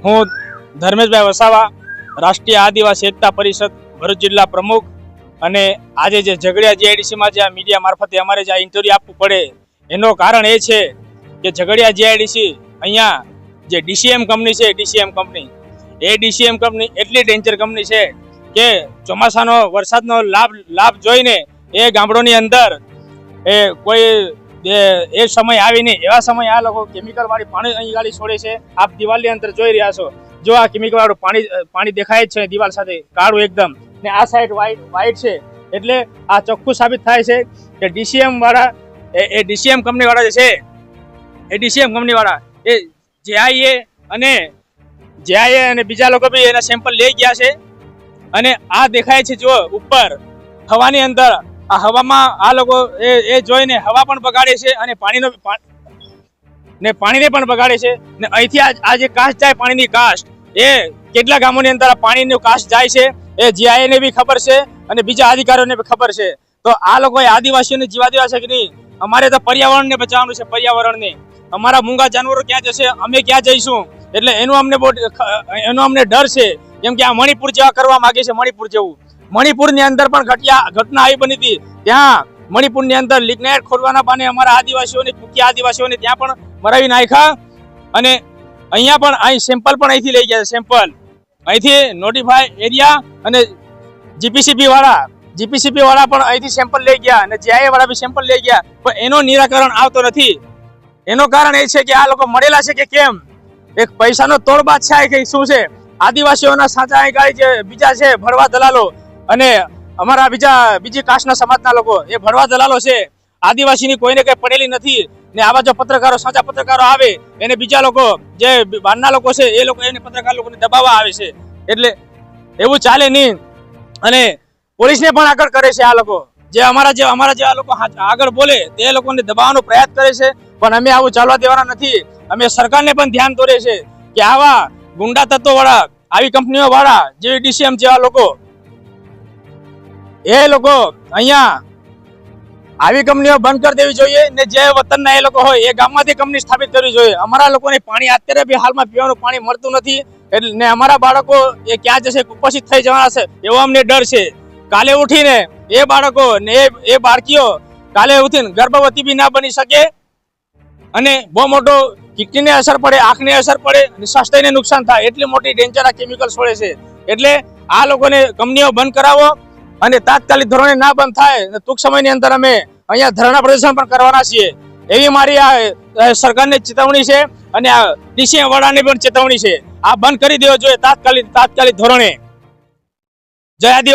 હું ધર્મેશભાઈ વસાવા, રાષ્ટ્રીય આદિવાસી એકતા પરિષદ ભરૂચ જિલ્લા પ્રમુખ. અને આજે જે ઝઘડિયા જીઆઈડીસીમાં જે મીડિયા મારફતે અમારે જે ઇન્ટરવ્યુ આપવું પડે એનું કારણ એ છે કે ઝઘડિયા જીઆઈડીસી અહીંયા જે ડીસીએમ કંપની છે, ડીસીએમ કંપની એટલી ડેન્જર કંપની છે કે ચોમાસાનો વરસાદનો લાભ જોઈને એ ગામડોની અંદર એ કોઈ એ સમય આવીને એવા સમય આ લોકો કેમિકલ વાળી પાણી અહીં ગાડી છોડે છે. આપ દિવાલની અંદર જોઈ રહ્યા છો, જો આ કેમિકલ વાળું પાણી દેખાય જ છે દિવાલ સાથે કાળું એકદમ, ને આ સાઈડ વ્હાઈટ છે. એટલે આ ચોખ્ખું સાબિત થાય છે કે ડીસીએમ વાળા એ ડીસીએમ કંપની વાળા જે છે એ ડીસીએમ કંપની વાળા એ જેઆઈએ અને બીજા લોકો બી એના સેમ્પલ લઈ ગયા છે. અને આ દેખાય છે જો ઉપર હવાની અંદર, આ હવામાં આ લોકો એ જોઈને હવા પણ બગાડે છે અને પાણીને પણ બગાડે છે. ને અહીંથી આ જે કાસ્ટ જાય પાણીની કાસ્ટ, એ કેટલા ગામોની અંદર આ પાણીનું કાસ્ટ જાય છે એ જીઆઈને બી ખબર છે અને બીજા અધિકારીઓને બી ખબર છે. તો આ લોકોએ આદિવાસીઓને જીવા દેવા છે કે નહીં? અમારે તો પર્યાવરણને બચાવવાનું છે, પર્યાવરણને. અમારા મૂંગા જાનવરો ક્યાં જશે, અમે ક્યાં જઈશું? એટલે એનો અમને ડર છે. કેમ કે આ મણિપુર જેવા કરવા માંગે છે, મણિપુર જેવું. મણિપુરની અંદર પણ ઘટના આવી બની હતી. ત્યાં મણિપુરની અંદર લિગ્નાઇટ ખોદવાના બાને અમારા આદિવાસીઓને, કુકિયા આદિવાસીઓને ત્યાં પણ મરાવી નાખ્યા. અને અહીંયા પણ અહીં સેમ્પલ પણ અહીંથી લઈ ગયા છે. સેમ્પલ અહીંથી નોટિફાઈ એરિયા અને જીપીસીબી વાળા પણ અહીંથી સેમ્પલ લઈ ગયા અને જીઆઈએ વાળા બી સેમ્પલ લઈ ગયા, પણ એનો નિરાકરણ આવતો નથી. એનું કારણ એ છે કે આ લોકો મળેલા છે કે કેમ? એક પૈસાનો તોડબાજ છે કે શું છે? આદિવાસીઓના સાચા ગાડી જે બીજા છે ભરવા દલાલો અને અમારા બીજી કાસ્ટના સમાજના લોકો એ ભરવા દલાલો છે. આદિવાસીની કોઈને કઈ પડેલી નથી. ને આવા જો પત્રકારો, સાચા પત્રકારો આવે એને બીજા લોકો જે બહારના લોકો છે એ લોકો એને પત્રકાર લોકોને દબાવવા આવે છે. એટલે એવું ચાલે નહીં. અને પોલીસને પણ આગળ કરે છે આ લોકો. જે અમારા જેવા લોકો આગળ બોલે તે લોકોને દબાવવાનો પ્રયાસ કરે છે, પણ અમે આવું ચાલવા દેવાના નથી. અમે સરકારને પણ ધ્યાન દોરે છે કે આવા ગુંડા તત્વો વાળા, આવી કંપનીઓ વાળા, જેવી ડીસીએમ જેવા લોકો, એ લોકો અહીંયા આવી કંપનીઓ બંધ કરી દેવી જોઈએ. ને જે વતનના એ લોકો હોય એ ગામમાંથી કંપની સ્થાપિત કરવી જોઈએ. અમારા લોકોને પાણી અત્યારે બી હાલમાં પીવાનું પાણી મળતું નથી. એટલે ને અમારા બાળકો એ ક્યાં જશે, કુપોષિત થઈ જવાના છે એવો અમને ડર છે. કાલે ઉઠીને એ બાળકો ને એ બાળકીઓ કાલે ઉઠીને ગર્ભવતી બી ના બની શકે અને બહુ મોટો કિડનીને અસર પડે, આંખને અસર પડે અને સ્વાસ્થ્યને નુકસાન થાય. એટલી મોટી ડેન્જર આ કેમિકલ છોડે છે. એટલે આ લોકોને કંપનીઓ બંધ કરાવો અને તાત્કાલિક ધોરણે ના બંધ થાય ટૂંક સમયની અંદર અમે અહીંયા ધરણા પ્રદર્શન પણ કરવાના છીએ. એવી મારી આ સરકારને ચેતવણી છે અને આ ડીસીએમ વાળાને પણ ચેતવણી છે. આ બંધ કરી દેવો જોઈએ તાત્કાલિક ધોરણે. જય આદિવાસી.